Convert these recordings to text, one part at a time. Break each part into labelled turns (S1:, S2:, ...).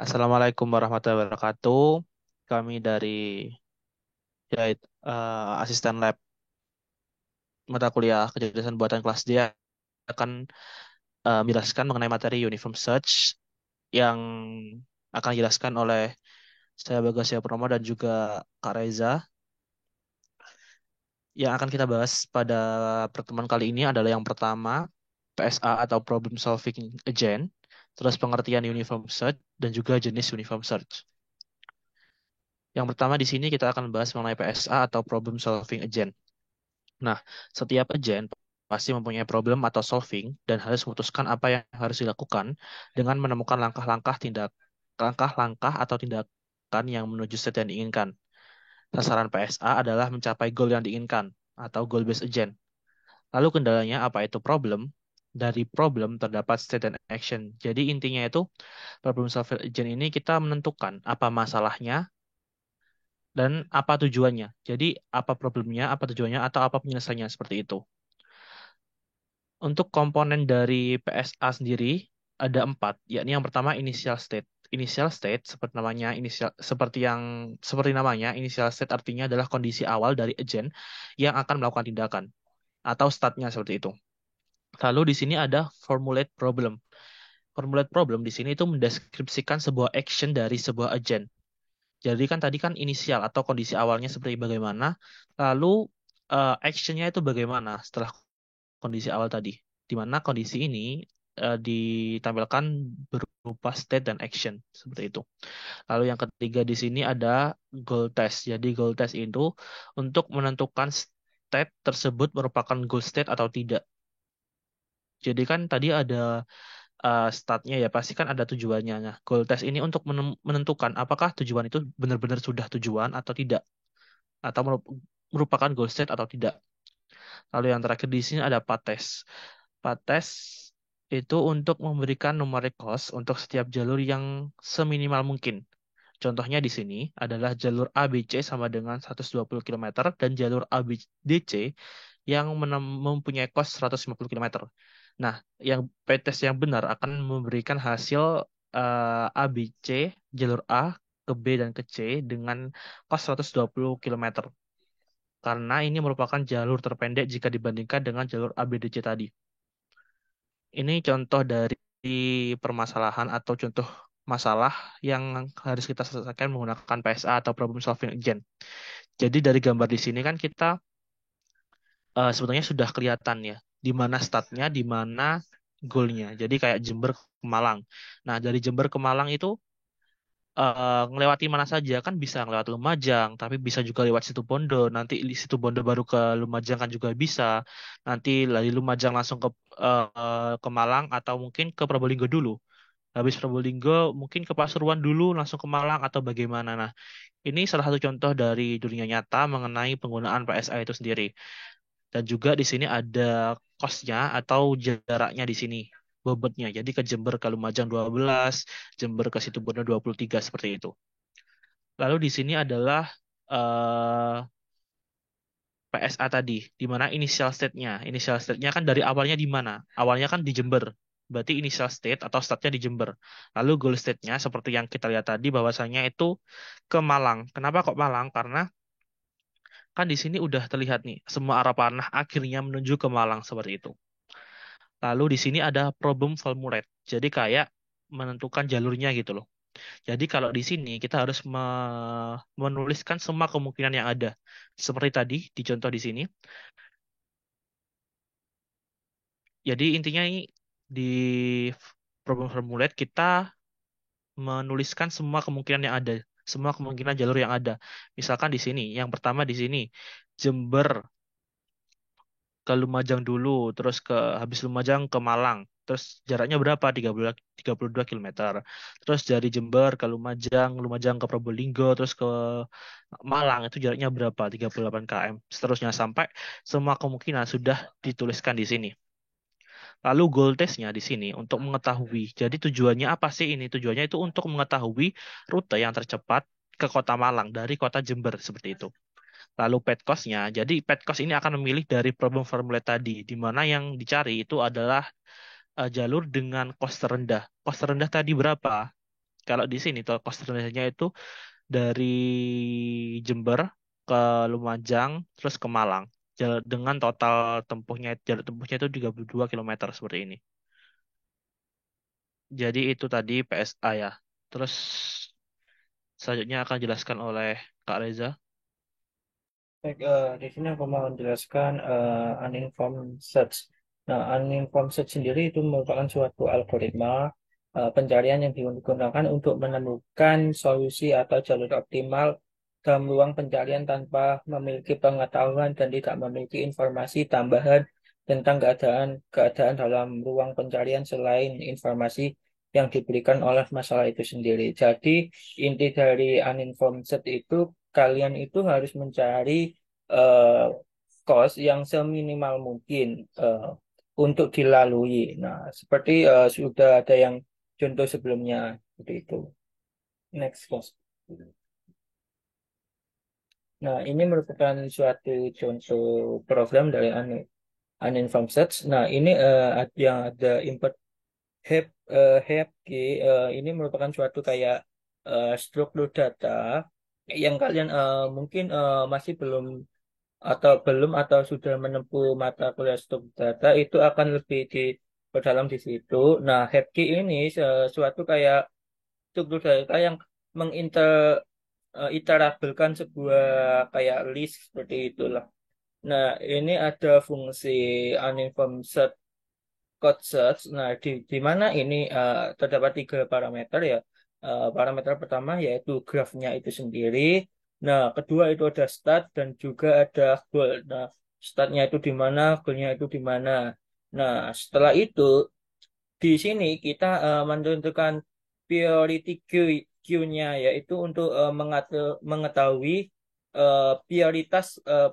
S1: Assalamualaikum warahmatullahi wabarakatuh. Kami dari asisten lab mata kuliah kecerdasan buatan kelas dia akan menjelaskan mengenai materi Uniform Search yang akan dijelaskan oleh saya Bagasya Purnomo dan juga Kak Reza. Yang akan kita bahas pada pertemuan kali ini adalah yang pertama PSA atau Problem Solving Agent, terus pengertian Uniform Search dan juga jenis Uniform Search. Yang pertama di sini kita akan bahas mengenai PSA atau Problem Solving Agent. Nah, setiap agent pasti mempunyai problem atau solving dan harus memutuskan apa yang harus dilakukan dengan menemukan langkah-langkah atau tindakan yang menuju state yang diinginkan. Sasaran PSA adalah mencapai goal yang diinginkan atau goal based agent. Lalu kendalanya apa itu problem? Dari problem terdapat state dan action. Jadi intinya itu problem solving agent ini kita menentukan apa masalahnya dan apa tujuannya. Jadi apa problemnya, apa tujuannya, atau apa penyelesaiannya seperti itu. Untuk komponen dari PSA sendiri ada empat, yakni yang pertama initial state. Initial state seperti namanya, initial state artinya adalah kondisi awal dari agent yang akan melakukan tindakan atau statnya seperti itu. Lalu di sini ada formulate problem. Formulate problem di sini itu mendeskripsikan sebuah action dari sebuah agent. Jadi kan tadi kan inisial atau kondisi awalnya seperti bagaimana, lalu actionnya itu bagaimana setelah kondisi awal tadi, di mana kondisi ini ditampilkan berupa state dan action seperti itu. Lalu yang ketiga di sini ada goal test. Jadi goal test itu untuk menentukan state tersebut merupakan goal state atau tidak. Jadi kan tadi ada statnya ya pasti kan ada tujuannya. Nah, goal test ini untuk menentukan apakah tujuan itu benar-benar sudah tujuan atau tidak, atau merupakan goal state atau tidak. Lalu yang terakhir di sini ada path test. Path test itu untuk memberikan numeric cost untuk setiap jalur yang seminimal mungkin. Contohnya di sini adalah jalur ABC sama dengan 120 km dan jalur ABDC yang mempunyai cost 150 km. Nah, yang PTS yang benar akan memberikan hasil ABC jalur A ke B dan ke C dengan cost 120 km. Karena ini merupakan jalur terpendek jika dibandingkan dengan jalur ABDC tadi. Ini contoh dari permasalahan atau contoh masalah yang harus kita selesaikan menggunakan PSA atau Problem Solving Agent. Jadi dari gambar di sini kan kita sebetulnya sudah kelihatan ya, di mana startnya, di mana goalnya. Jadi kayak Jember ke Malang. Nah dari Jember ke Malang itu ngelewati mana saja kan bisa ngelewat Lumajang, tapi bisa juga lewat Situbondo. Nanti di Situbondo baru ke Lumajang kan juga bisa. Nanti dari Lumajang langsung ke Malang atau mungkin ke Probolinggo dulu. Habis Probolinggo mungkin ke Pasuruan dulu langsung ke Malang atau bagaimana. Nah, ini salah satu contoh dari dunia nyata mengenai penggunaan PSA itu sendiri. Dan juga di sini ada kosnya atau jaraknya di sini, bobotnya. Jadi ke Jember ke Lumajang 12, Jember ke Situbondo 23 seperti itu. Lalu di sini adalah eh, PSA tadi, di mana initial state-nya. Initial state-nya kan dari awalnya di mana? Awalnya kan di Jember. Berarti initial state atau start-nya di Jember. Lalu goal state-nya seperti yang kita lihat tadi bahwasanya itu ke Malang. Kenapa kok Malang? Karena kan di sini udah terlihat nih, semua arah panah akhirnya menuju ke Malang seperti itu. Lalu di sini ada problem formulate. Jadi kayak menentukan jalurnya gitu loh. Jadi kalau di sini kita harus menuliskan semua kemungkinan yang ada. Seperti tadi di contoh di sini. Jadi intinya ini di problem formulate kita menuliskan semua kemungkinan yang ada, semua kemungkinan jalur yang ada. Misalkan di sini, yang pertama di sini Jember ke Lumajang dulu, terus habis Lumajang ke Malang. Terus jaraknya berapa? 32 kilometer. Terus dari Jember ke Lumajang, Lumajang ke Probolinggo, terus ke Malang itu jaraknya berapa? 38 km. Seterusnya sampai semua kemungkinan sudah dituliskan di sini. Lalu goal testnya di sini untuk mengetahui. Jadi tujuannya apa sih ini? Tujuannya itu untuk mengetahui rute yang tercepat ke Kota Malang dari Kota Jember seperti itu. Lalu pet cost-nya, jadi pet cost ini akan memilih dari problem formula tadi, di mana yang dicari itu adalah jalur dengan cost terendah. Cost terendah tadi berapa? Kalau di sini total cost transportasinya itu dari Jember ke Lumajang terus ke Malang. Dengan total jarak tempuhnya itu 32 kilometer seperti ini. Jadi itu tadi PSA ya. Terus selanjutnya akan dijelaskan oleh Kak Reza.
S2: Baik, di sini aku mau menjelaskan uninformed search. Nah, uninformed search sendiri itu merupakan suatu algoritma pencarian yang digunakan untuk menemukan solusi atau jalur optimal dalam ruang pencarian tanpa memiliki pengetahuan dan tidak memiliki informasi tambahan tentang keadaan keadaan dalam ruang pencarian selain informasi yang diberikan oleh masalah itu sendiri. Jadi, inti dari uninformed search itu kalian itu harus mencari eh, cost yang seminimal mungkin eh, untuk dilalui. Nah, seperti sudah ada yang contoh sebelumnya seperti itu. Next cost. Nah, ini merupakan suatu contoh program dari uninformed search. Nah, ini yang ada input have key ini merupakan suatu kayak struktur data yang kalian mungkin masih belum atau sudah menempuh mata kuliah struktur data itu akan lebih diperdalam di situ. Nah, Hepki ini suatu kayak struktur data yang iterabelkan sebuah kayak list seperti itulah. Nah, ini ada fungsi uninformed search code search. Nah, di mana ini terdapat tiga parameter ya. Parameter pertama yaitu grafnya itu sendiri. Nah, kedua itu ada start dan juga ada goal. Nah, startnya itu di mana, goalnya itu di mana. Nah, setelah itu di sini kita menentukan priority queue-nya yaitu untuk mengetahui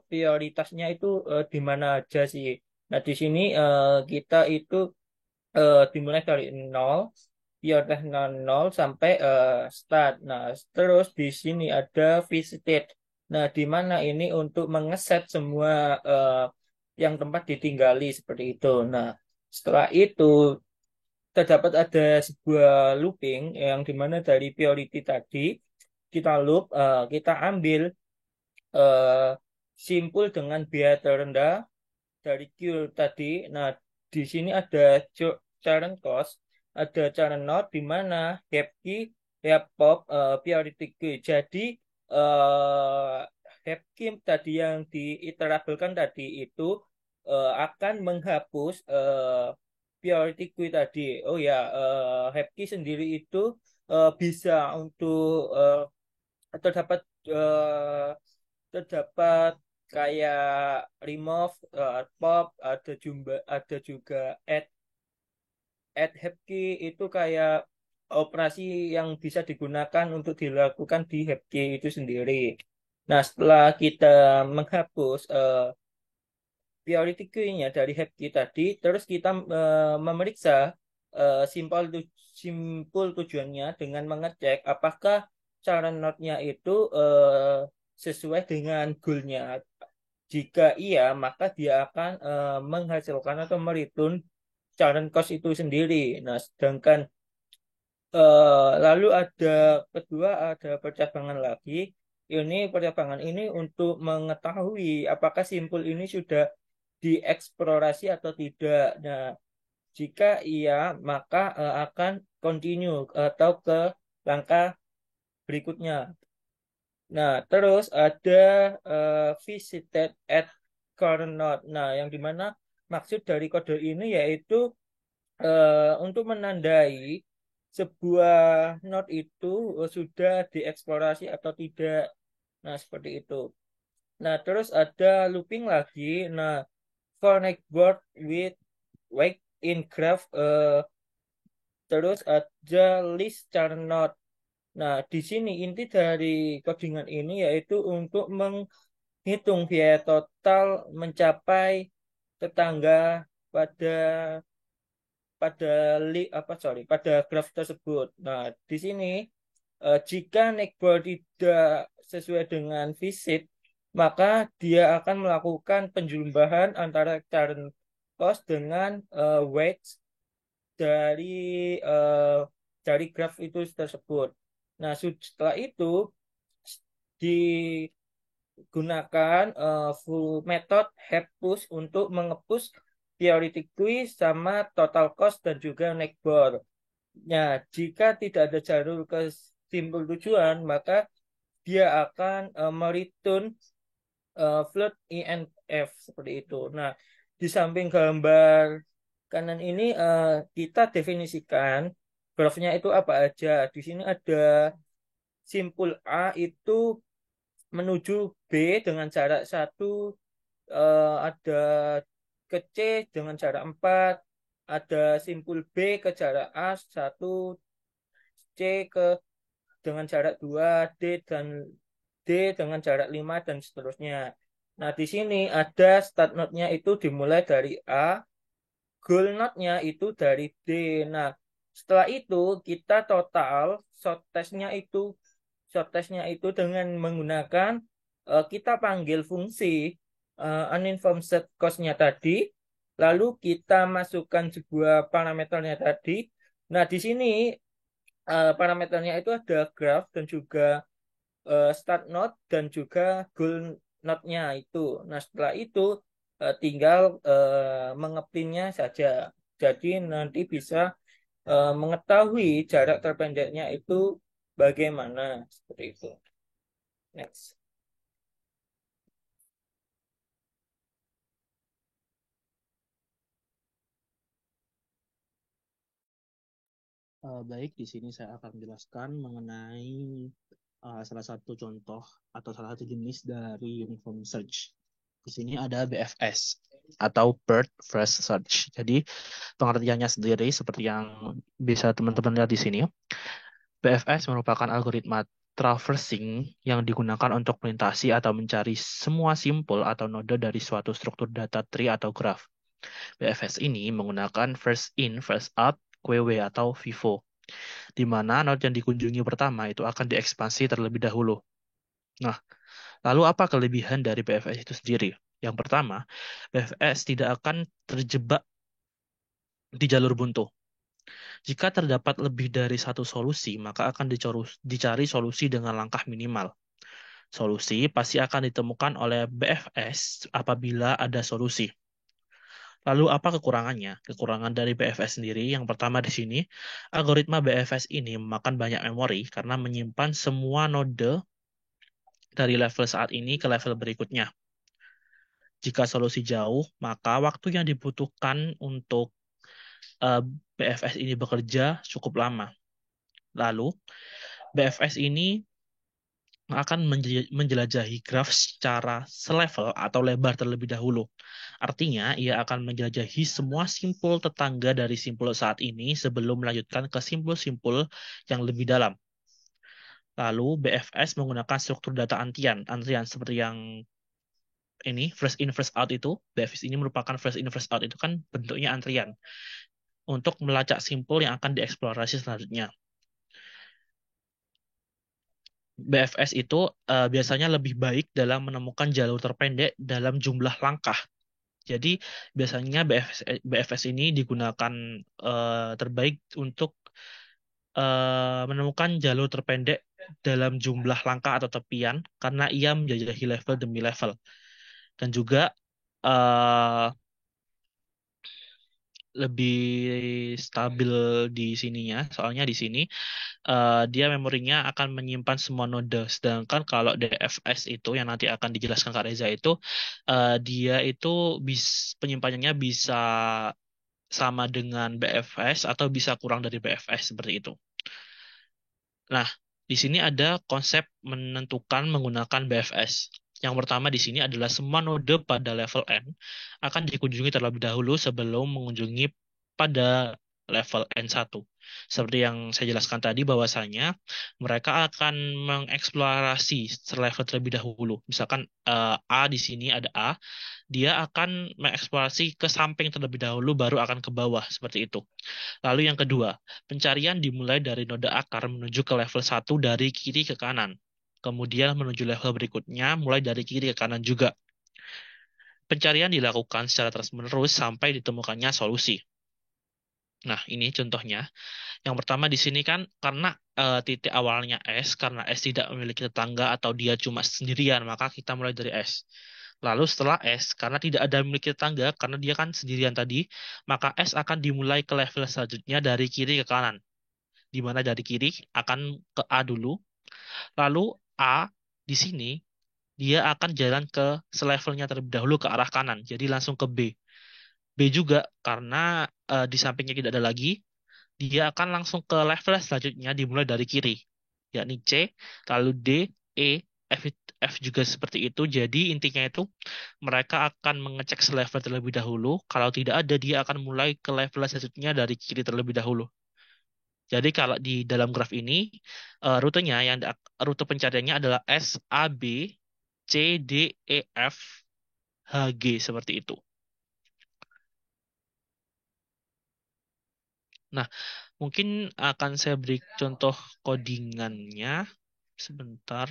S2: prioritasnya itu di mana aja sih. Nah, di sini kita itu dimulai dari nol, prioritas nol sampai start. Nah, terus di sini ada visited. Nah, di mana ini untuk mengeset semua yang tempat ditinggali seperti itu. Nah, setelah itu terdapat ada sebuah looping yang dimana dari priority tadi kita loop, kita ambil eh, simpul dengan biaya terendah dari Q tadi. Nah, di sini ada current cost, ada current node di mana gap key, gap pop, priority key. Jadi gap key tadi yang diiterabelkan tadi itu akan menghapus priority key tadi. Oh ya, gap key sendiri itu bisa untuk terdapat eh, terdapat kayak remove, pop, ada juga add hapkey itu kayak operasi yang bisa digunakan untuk dilakukan di hapkey itu sendiri. Nah, setelah kita menghapus priority queue-nya dari hapkey tadi, terus kita memeriksa simpul tujuannya dengan mengecek apakah cara node-nya itu sesuai dengan goal-nya. Jika iya, maka dia akan menghasilkan atau mereturn current cost itu sendiri. Nah, sedangkan lalu kedua ada percabangan lagi. Ini percabangan ini untuk mengetahui apakah simpul ini sudah dieksplorasi atau tidak. Nah, jika iya, maka akan continue atau ke langkah berikutnya. Nah, terus ada visited at current node. Nah, yang dimana maksud dari kode ini yaitu untuk menandai sebuah node itu sudah dieksplorasi atau tidak. Nah, seperti itu. Nah, terus ada looping lagi. Nah, connect board with wake in graph. Terus ada list char node. Nah, di sini inti dari codingan ini yaitu untuk menghitung biaya total mencapai tetangga pada pada pada graf tersebut. Nah, di sini jika neckboard tidak sesuai dengan visit, maka dia akan melakukan penjumlahan antara current cost dengan weight dari eh, dari graf itu tersebut. Nah, setelah itu digunakan full method help push untuk mengepus theoretic quiz sama total cost dan juga neckbore. Nah, jika tidak ada jalur ke simpul tujuan, maka dia akan mereturn float INF seperti itu. Nah, di samping gambar kanan ini kita definisikan grafnya itu apa aja. Di sini ada simpul A itu menuju B dengan jarak 1, ada ke C dengan jarak 4, ada simpul B ke jarak A 1, C ke dengan jarak 2, D dengan jarak 5 dan seterusnya. Nah, di sini ada start node-nya itu dimulai dari A, goal node-nya itu dari D. Nah, setelah itu kita total short test-nya itu dengan menggunakan kita panggil fungsi uninformed set cost-nya tadi, lalu kita masukkan sebuah parameternya tadi. Nah, di sini parameternya itu ada graph dan juga start node dan juga goal node-nya itu. Nah, setelah itu tinggal mengeplinnya saja. Jadi nanti bisa mengetahui jarak terpendeknya itu bagaimana seperti itu. Next.
S1: Baik, di sini saya akan menjelaskan mengenai salah satu contoh atau salah satu jenis dari uniform search. Di sini ada BFS atau Bird First Search. Jadi pengertiannya sendiri seperti yang bisa teman-teman lihat di sini. BFS merupakan algoritma traversing yang digunakan untuk melintasi atau mencari semua simpul atau node dari suatu struktur data tree atau graph. BFS ini menggunakan first in, first out, QW atau FIFO, di mana node yang dikunjungi pertama itu akan diekspansi terlebih dahulu. Nah, lalu apa kelebihan dari BFS itu sendiri? Yang pertama, BFS tidak akan terjebak di jalur buntu. Jika terdapat lebih dari satu solusi, maka akan dicari solusi dengan langkah minimal. Solusi pasti akan ditemukan oleh BFS apabila ada solusi. Lalu apa kekurangannya? Kekurangan dari BFS sendiri, yang pertama di sini, algoritma BFS ini memakan banyak memori karena menyimpan semua node dari level saat ini ke level berikutnya. Jika solusi jauh, maka waktu yang dibutuhkan untuk eh, BFS ini bekerja cukup lama. Lalu, BFS ini akan menjelajahi graf secara selevel atau lebar terlebih dahulu. Artinya, ia akan menjelajahi semua simpul tetangga dari simpul saat ini sebelum melanjutkan ke simpul-simpul yang lebih dalam. Lalu, BFS menggunakan struktur data antrian. Antrian seperti yang ini, first in, first out itu. BFS ini merupakan first in, first out itu kan bentuknya antrian untuk melacak simpul yang akan dieksplorasi selanjutnya. BFS itu biasanya lebih baik dalam menemukan jalur terpendek dalam jumlah langkah. Jadi biasanya BFS ini digunakan terbaik untuk menemukan jalur terpendek dalam jumlah langkah atau tepian karena ia menjelajahi level demi level. Dan juga eh, lebih stabil di sininya, soalnya di sini dia memorinya akan menyimpan semua node. Sedangkan kalau DFS itu yang nanti akan dijelaskan Kak Reza itu, dia itu penyimpanannya bisa sama dengan BFS atau bisa kurang dari BFS seperti itu. Nah, di sini ada konsep menentukan menggunakan BFS. Yang pertama di sini adalah semua node pada level N akan dikunjungi terlebih dahulu sebelum mengunjungi pada level N1. Seperti yang saya jelaskan tadi bahwasanya mereka akan mengeksplorasi level terlebih dahulu. Misalkan A di sini ada A, dia akan mengeksplorasi ke samping terlebih dahulu baru akan ke bawah seperti itu. Lalu yang kedua, pencarian dimulai dari node akar menuju ke level 1 dari kiri ke kanan. Kemudian menuju level berikutnya mulai dari kiri ke kanan juga. Pencarian dilakukan secara terus-menerus sampai ditemukannya solusi. Nah, ini contohnya. Yang pertama di sini kan karena titik awalnya S, karena S tidak memiliki tetangga atau dia cuma sendirian, maka kita mulai dari S. Lalu setelah S, karena tidak ada memiliki tetangga, karena dia kan sendirian tadi, maka S akan dimulai ke level selanjutnya dari kiri ke kanan. Di mana dari kiri akan ke A dulu, lalu A di sini dia akan jalan ke selevelnya terlebih dahulu ke arah kanan, jadi langsung ke B. B juga karena di sampingnya tidak ada lagi, dia akan langsung ke level selanjutnya dimulai dari kiri, yakni C, lalu D, E, F, F juga seperti itu. Jadi intinya itu mereka akan mengecek selevel terlebih dahulu. Kalau tidak ada, dia akan mulai ke level selanjutnya dari kiri terlebih dahulu. Jadi kalau di dalam graf ini rutenya rute pencariannya adalah S, A, B, C, D, E, F, H, G seperti itu. Nah, mungkin akan saya beri contoh codingannya sebentar.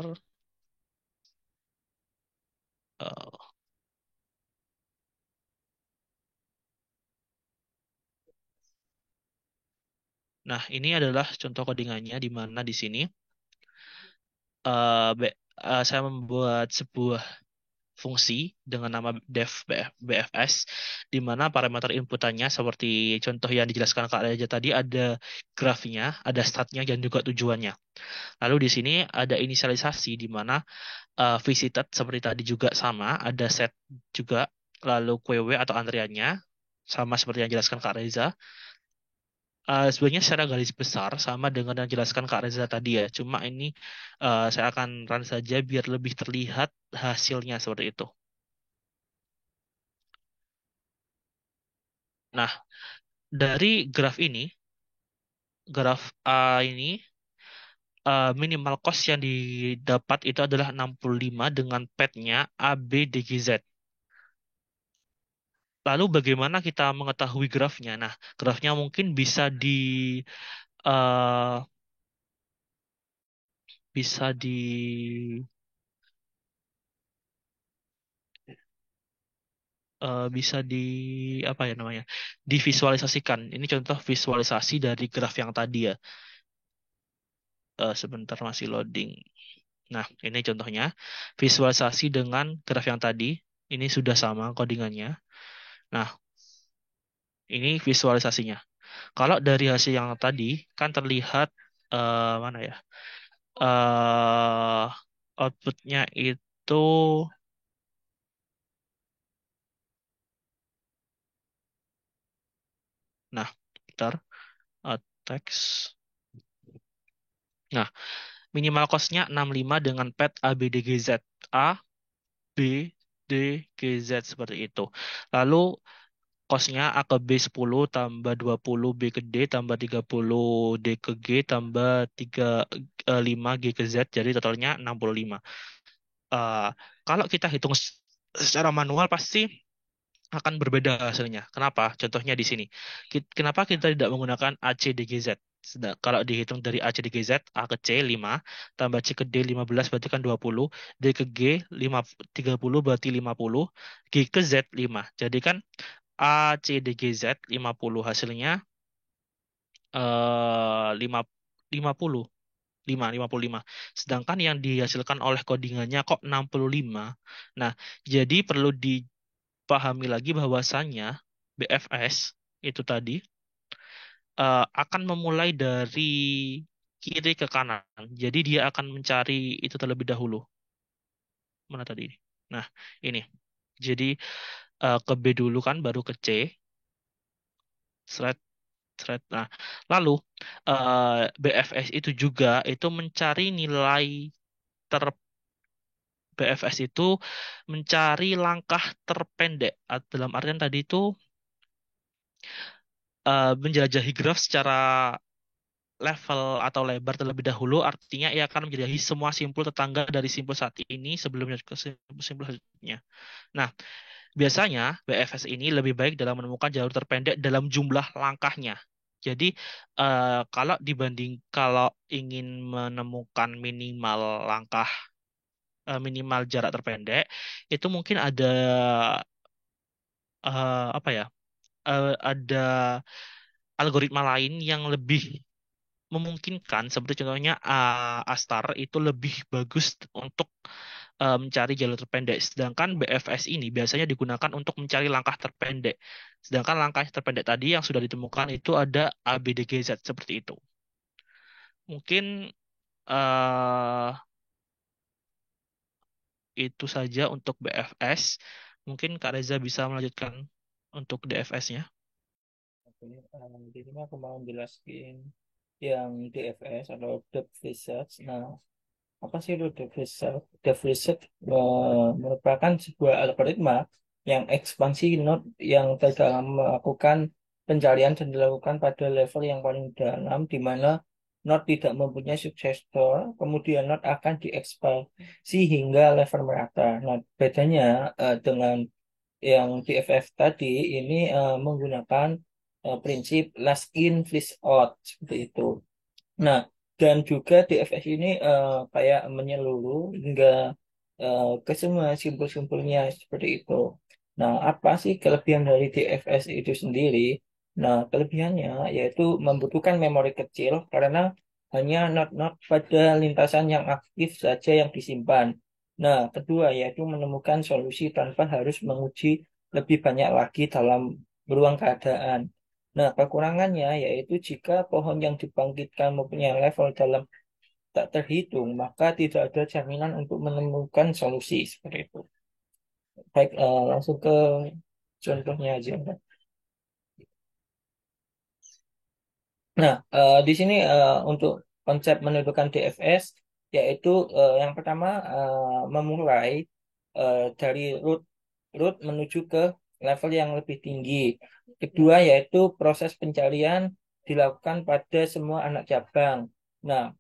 S1: Eh, Nah, ini adalah contoh codingannya di mana di sini saya membuat sebuah fungsi dengan nama def BFS di mana parameter inputannya seperti contoh yang dijelaskan Kak Reja tadi ada grafnya, ada statnya dan juga tujuannya. Lalu di sini ada inisialisasi di mana visited seperti tadi juga sama, ada set juga, lalu QW atau antriannya sama seperti yang dijelaskan Kak Reza. Sebenarnya secara garis besar sama dengan yang dijelaskan Kak Reza tadi ya. Cuma ini saya akan run saja biar lebih terlihat hasilnya seperti itu. Nah, dari graf ini, graf A ini minimal cost yang didapat itu adalah 65 dengan petnya A, B, D, G, Z. Lalu bagaimana kita mengetahui grafnya? Nah, grafnya mungkin eh, bisa di bisa di apa ya namanya? Divisualisasikan. Ini contoh visualisasi dari graf yang tadi ya. Sebentar masih loading. Nah, ini contohnya visualisasi dengan graf yang tadi. Ini sudah sama codingannya. Nah, ini visualisasinya. Kalau dari hasil yang tadi kan terlihat mana ya? eh Outputnya itu, nah, bentar, teks. Nah, minimal cost-nya 65 dengan pet A, B, D, G, Z. A, B, D, G, Z seperti itu. Lalu cost-nya A ke B 10 tambah 20 B ke D tambah 30 D ke G tambah 5 G ke Z. Jadi totalnya 65. Eh, Kalau kita hitung secara manual pasti akan berbeda hasilnya. Kenapa? Contohnya di sini. Kenapa kita tidak menggunakan ACDGZ? Kalau dihitung dari ACDGZ, A ke C 5, tambah C ke D 15 berarti kan 20, D ke G 5, 30 berarti 50, G ke Z 5. Jadi kan ACDGZ 50 hasilnya 5, 50. 55. Sedangkan yang dihasilkan oleh codingannya kok 65. Nah, jadi perlu dipahami lagi bahwasannya BFS itu tadi akan memulai dari kiri ke kanan. Jadi dia akan mencari itu terlebih dahulu. Mana tadi ini? Nah, ini. Jadi ke B dulu kan baru ke C. Thread, thread. Nah, lalu BFS itu juga itu mencari nilai ter BFS itu mencari langkah terpendek. Dalam artian tadi itu menjelajahi graf secara level atau lebar terlebih dahulu, artinya ia akan menjelajahi semua simpul tetangga dari simpul saat ini sebelumnya ke simpul selanjutnya. Nah, biasanya BFS ini lebih baik dalam menemukan jalur terpendek dalam jumlah langkahnya. Jadi, kalau ingin menemukan minimal jarak terpendek, itu mungkin ada apa ya? Ada algoritma lain yang lebih memungkinkan, seperti contohnya Astar itu lebih bagus untuk mencari jalur terpendek. Sedangkan BFS ini biasanya digunakan untuk mencari langkah terpendek. Sedangkan langkah terpendek tadi yang sudah ditemukan itu ada ABDGZ seperti itu. Mungkin eh, itu saja untuk BFS. Mungkin Kak Reza bisa melanjutkan untuk DFS-nya.
S2: Oke, di sini aku mau jelasin yang DFS atau Depth Research. Nah, apa sih itu Depth Research? Depth Research merupakan sebuah algoritma yang ekspansi node yang terdalam melakukan pencarian dan dilakukan pada level yang paling dalam, di mana node tidak mempunyai successor, kemudian node akan diekspansi hingga level merata. Nah, bedanya dengan yang DFF tadi ini menggunakan prinsip last in first out seperti itu. Nah, dan juga DFS ini kayak menyeluruh hingga ke semua simpul-simpulnya seperti itu. Nah, apa sih kelebihan dari DFS itu sendiri? Nah, kelebihannya yaitu membutuhkan memori kecil karena hanya not-not pada lintasan yang aktif saja yang disimpan. Nah, kedua yaitu menemukan solusi tanpa harus menguji lebih banyak lagi dalam beruang keadaan. Nah, kekurangannya yaitu jika pohon yang dibangkitkan mempunyai level dalam tak terhitung, maka tidak ada jaminan untuk menemukan solusi seperti itu. Baik, langsung ke contohnya aja. Nah, di sini untuk konsep menentukan DFS, yaitu yang pertama memulai dari root menuju ke level yang lebih tinggi. Kedua, yaitu proses pencarian dilakukan pada semua anak cabang. Nah,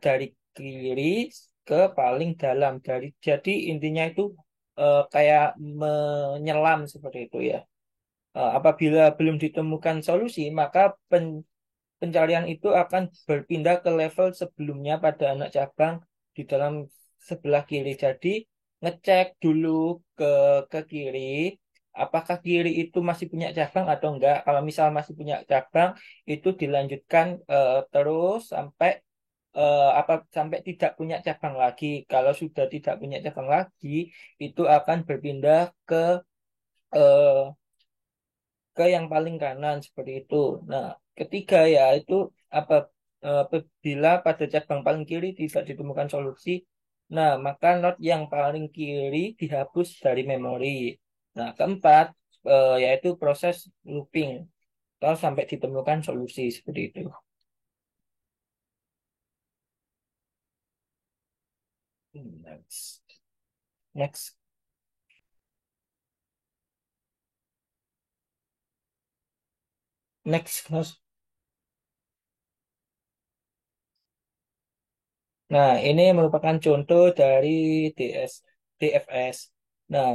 S2: dari kiri ke paling dalam. Jadi intinya itu kayak menyelam seperti itu ya. Apabila belum ditemukan solusi, maka pencarian itu akan berpindah ke level sebelumnya pada anak cabang di dalam sebelah kiri. Jadi ngecek dulu ke ke kiri, apakah kiri itu masih punya cabang atau enggak. Kalau misal masih punya cabang, itu dilanjutkan terus sampai sampai tidak punya cabang lagi. Kalau sudah tidak punya cabang lagi, itu akan berpindah eh, yang paling kanan seperti itu. Nah, ketiga ya itu apa apabila pada cabang paling kiri tidak ditemukan solusi, nah maka not yang paling kiri dihapus dari memori. Nah, keempat yaitu proses looping kalau sampai ditemukan solusi seperti itu. Next, next, next, Mas. Nah, ini merupakan contoh dari DS, DFS. Nah,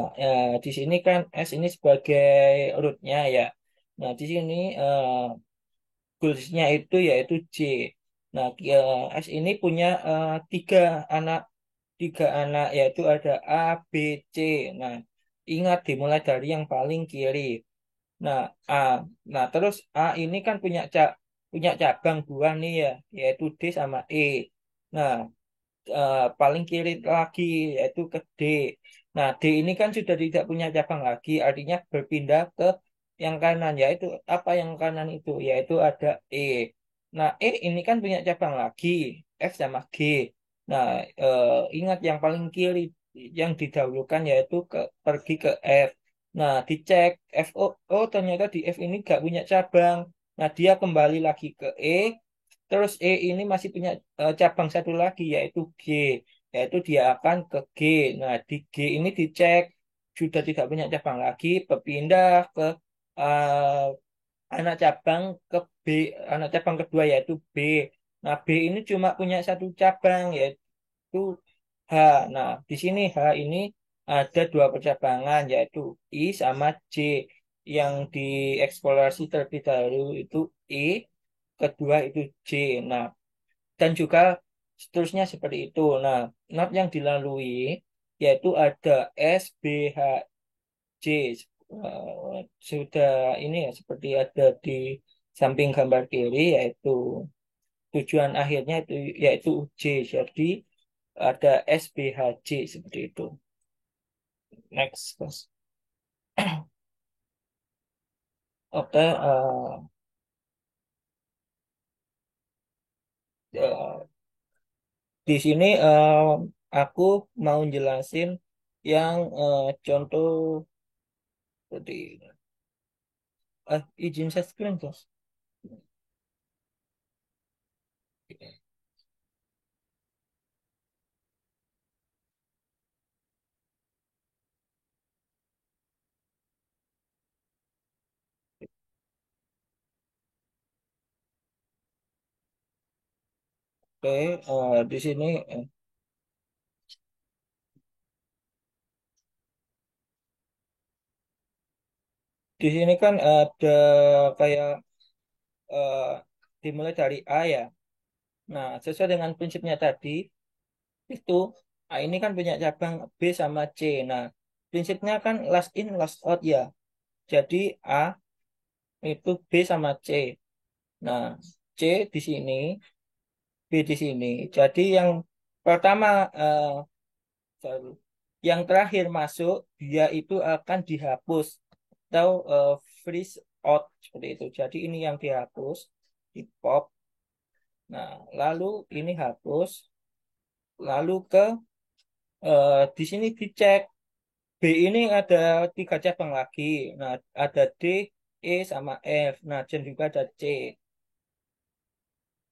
S2: di sini kan S ini sebagai rootnya ya. Nah, di sini goalsnya itu yaitu J. Nah, S ini punya anak, tiga anak yaitu ada A, B, C. Nah, ingat dimulai dari yang paling kiri. Nah, A. Nah, terus A ini kan punya cabang dua nih ya, yaitu D sama E. Nah, paling kiri lagi yaitu ke D. Nah, D ini kan sudah tidak punya cabang lagi, artinya berpindah ke yang kanan, yaitu apa yang kanan itu? Yaitu ada E. Nah, E ini kan punya cabang lagi, F sama G. Nah, ingat yang paling kiri yang didahulukan yaitu pergi ke F. Nah, dicek F, oh ternyata di F ini gak punya cabang. Nah, dia kembali lagi ke E, terus E ini masih punya cabang satu lagi yaitu G, yaitu dia akan ke G. Nah, di G ini dicek sudah tidak punya cabang lagi, berpindah ke eh, anak cabang ke B, anak cabang kedua yaitu B. Nah, B ini cuma punya satu cabang yaitu H. Nah, di sini H ini ada dua percabangan yaitu I sama J. Yang dieksplorasi terlebih dahulu itu I, kedua itu J. Nah, dan juga seterusnya seperti itu. Nah, not yang dilalui yaitu ada S, B, H, J. Sudah ini ya seperti ada di samping gambar kiri yaitu tujuan akhirnya itu yaitu J. Jadi ada SBHJ seperti itu. Next, Mas. Oke, eh, di sini aku mau jelasin yang contoh seperti izin share screen, Mas. Oke, di sini kan ada kayak eh, dimulai dari A ya. Nah, sesuai dengan prinsipnya tadi itu A ini kan punya cabang B sama C. Nah, prinsipnya kan last in last out ya. Jadi A itu B sama C. Nah, C di sini, B di sini. Jadi yang pertama sorry, yang terakhir masuk dia itu akan dihapus atau freeze out seperti itu. Jadi ini yang dihapus di pop. Nah, lalu ini hapus, lalu ke di sini dicek B ini ada tiga cabang lagi. Nah, ada D, E sama F. Nah, dan juga ada C.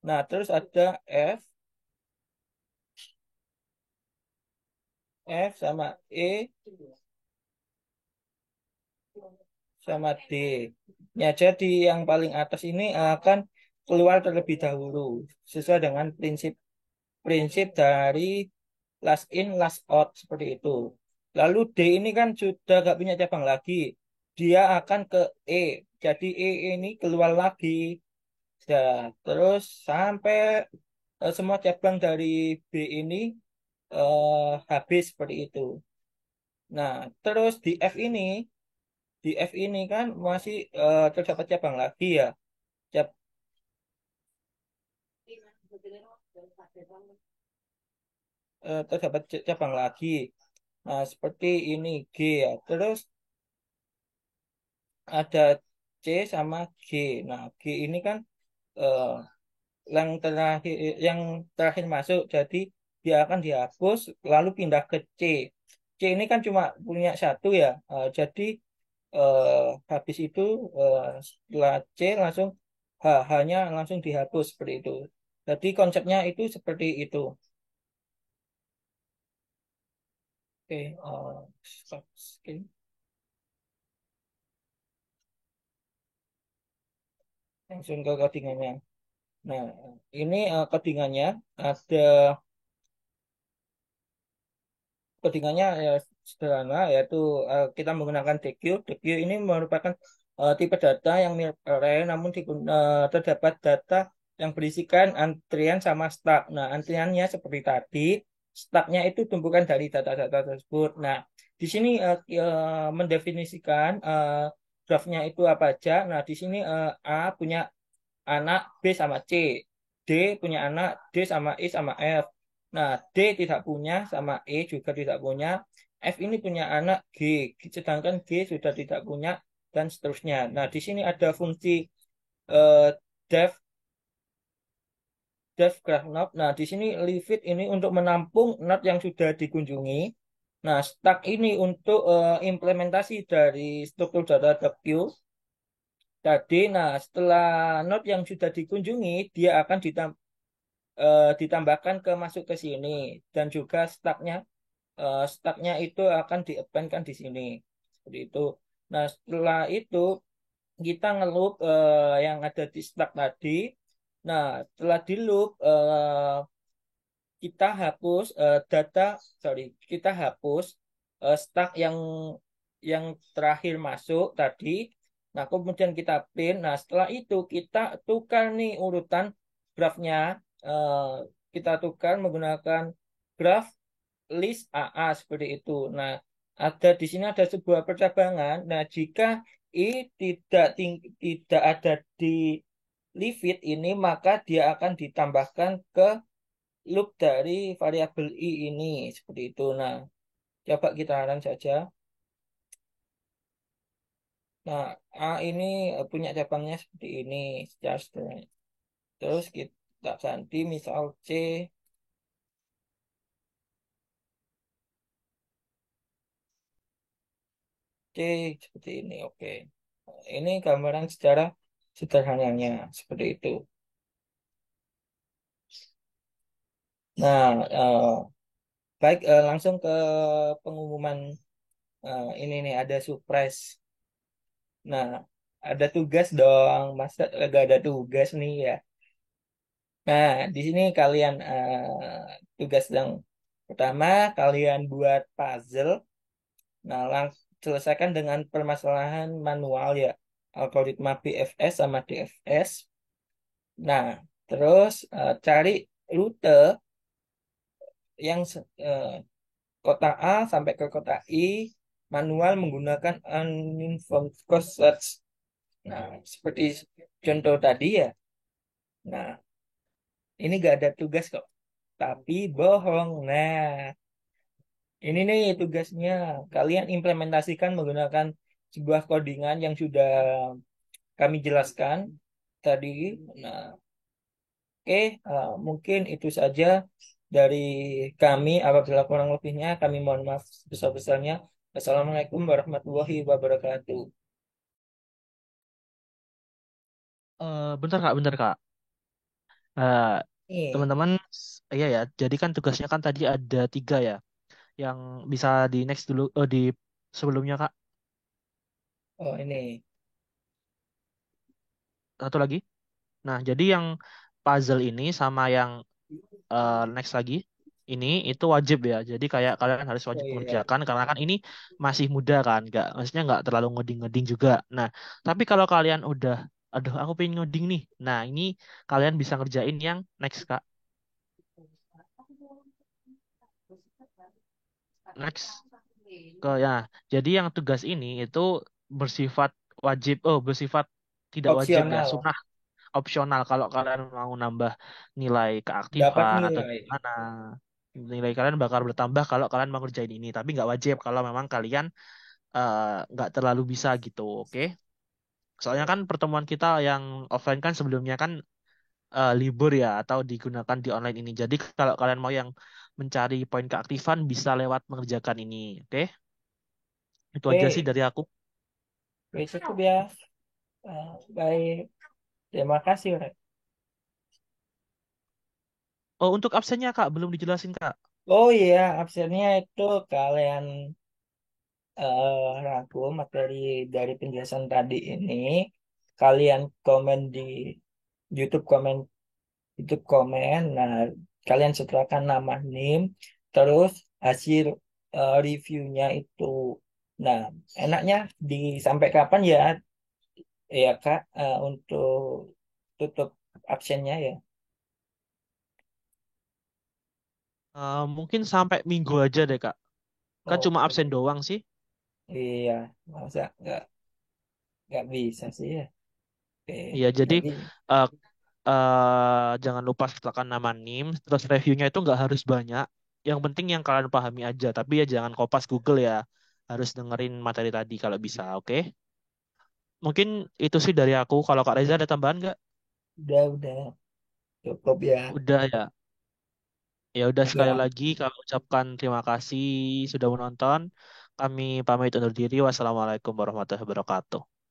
S2: Nah, terus ada F sama E sama D. Ya, jadi yang paling atas ini akan keluar terlebih dahulu sesuai dengan prinsip prinsip dari last in last out seperti itu. Lalu D ini kan sudah gak punya cabang lagi. Dia akan ke E. Jadi E ini keluar lagi. Ya, terus sampai semua cabang dari B ini habis seperti itu. Nah, terus di F ini kan masih terdapat cabang lagi ya. Cab- Terdapat cabang lagi. Nah, seperti ini G ya. Terus ada C sama G. Nah, G ini kan eh, yang terakhir masuk. Jadi dia akan dihapus lalu pindah ke C. C ini kan cuma punya satu ya. Jadi habis itu setelah C langsung H-nya langsung dihapus seperti itu. Jadi konsepnya itu seperti itu. Oke, stop screen. Langsung ke codingannya. Nah, ini codingannya ada codingannya ya sederhana yaitu kita menggunakan DQ. DQ ini merupakan tipe data yang mirip array namun terdapat data yang berisikan antrian sama start. Nah, antriannya seperti tadi, startnya itu tumpukan dari data-data tersebut. Nah, di sini mendefinisikan grafnya itu apa aja. Nah, di sini A punya anak B sama C. D punya anak D sama E sama F. Nah, D tidak punya sama E juga tidak punya. F ini punya anak G, sedangkan G sudah tidak punya dan seterusnya. Nah, di sini ada fungsi eh, def def graph node. Nah, di sini leave it ini untuk menampung node yang sudah dikunjungi. Nah, stack ini untuk implementasi dari struktur data queue tadi. Nah, setelah node yang sudah dikunjungi, dia akan ditambahkan ke masuk ke sini dan juga stacknya itu akan di-append-kan di sini seperti itu. Nah, setelah itu kita ngeloop yang ada di stack tadi. Nah, setelah di loop kita hapus kita hapus stack yang terakhir masuk tadi. Nah, kemudian kita print. Nah, setelah itu kita tukar nih urutan grafnya. Eh, kita tukar menggunakan graf list AA seperti itu. Nah, di sini ada sebuah percabangan. Nah, jika I tidak ada di leave it ini, maka dia akan ditambahkan ke loop dari variabel i ini seperti itu. Nah, coba kita run saja. Nah, A ini punya cabangnya seperti ini, charge. Terus kita ganti misal C seperti ini. Oke. Ini gambaran secara sederhananya seperti itu. Nah, baik, langsung ke pengumuman. Ini nih ada surprise. Nah, ada tugas dong. Masa gak ada tugas nih ya? Nah, di sini kalian tugas yang pertama kalian buat puzzle. Nah, selesaikan dengan permasalahan manual ya, algoritma BFS sama DFS. Nah, terus cari rute yang kota A sampai ke kota I manual menggunakan uninformed cost search. Nah, seperti contoh tadi ya. Nah, ini gak ada tugas kok. Tapi bohong. Nah, ini nih tugasnya. Kalian implementasikan menggunakan sebuah codingan yang sudah kami jelaskan tadi. Nah, oke, mungkin itu saja dari kami. Apabila kurang lebihnya, kami mohon maaf sebesar-besarnya. Assalamualaikum warahmatullahi wabarakatuh.
S1: Bentar Kak, bentar Kak. Eh,
S2: Nih,
S1: teman-teman, iya ya. Jadi kan tugasnya kan tadi ada tiga ya. Yang bisa di next dulu, di sebelumnya Kak.
S2: oh ini,
S1: Satu lagi. Nah, jadi yang puzzle ini sama yang next lagi ini itu wajib ya. Jadi kayak kalian harus
S2: oh
S1: wajib
S2: iya,
S1: mengerjakan karena kan ini masih muda kan, nggak maksudnya nggak terlalu ngoding-ngoding juga. Nah, tapi kalau kalian udah, aduh aku pengen ngoding nih. Nah, ini kalian bisa ngerjain yang next Kak. Next ke ya. Jadi yang tugas ini itu bersifat wajib, bersifat tidak wajib ya,
S2: opsional,
S1: sunnah opsional kalau kalian mau nambah nilai
S2: dapat
S1: keaktifan atau
S2: nilai.
S1: gimana. Nilai kalian bakal bertambah kalau kalian mau ngerjain ini, tapi nggak wajib kalau memang kalian eh, nggak terlalu bisa gitu, oke? Soalnya kan pertemuan kita yang offline kan sebelumnya kan libur ya atau digunakan di online ini. Jadi kalau kalian mau yang mencari poin keaktifan bisa lewat mengerjakan ini, oke? Itu aja sih
S2: Oke,
S1: dari aku.
S2: oke, cukup ya. Baik, terima kasih, Rek.
S1: Oh, untuk absennya Kak belum dijelasin Kak.
S2: Oh iya, absennya itu kalian rangkum materi dari penjelasan tadi ini, kalian komen di YouTube komen, YouTube komen. Nah, kalian setelahkan nama NIM, terus hasil reviewnya itu. Nah, enaknya sampai kapan ya, ya Kak, untuk tutup absennya ya.
S1: Mungkin sampai minggu aja deh Kak. Kan cuma
S2: Oke,
S1: absen doang sih.
S2: iya, masa nggak bisa sih ya. Oke,
S1: Iya, jadi
S2: jadi
S1: eh jangan lupa sertakan nama NIM, terus reviewnya itu nggak harus banyak. Yang penting yang kalian pahami aja, tapi ya jangan kopas Google ya. Harus dengerin materi tadi kalau bisa, oke? Mungkin itu sih dari aku. Kalau Kak Reza ada tambahan nggak?
S2: udah cukup ya.
S1: Udah ya. Ya udah sekali
S2: Ya.
S1: lagi kami ucapkan terima kasih sudah menonton. Kami pamit undur diri. Wassalamualaikum warahmatullahi wabarakatuh.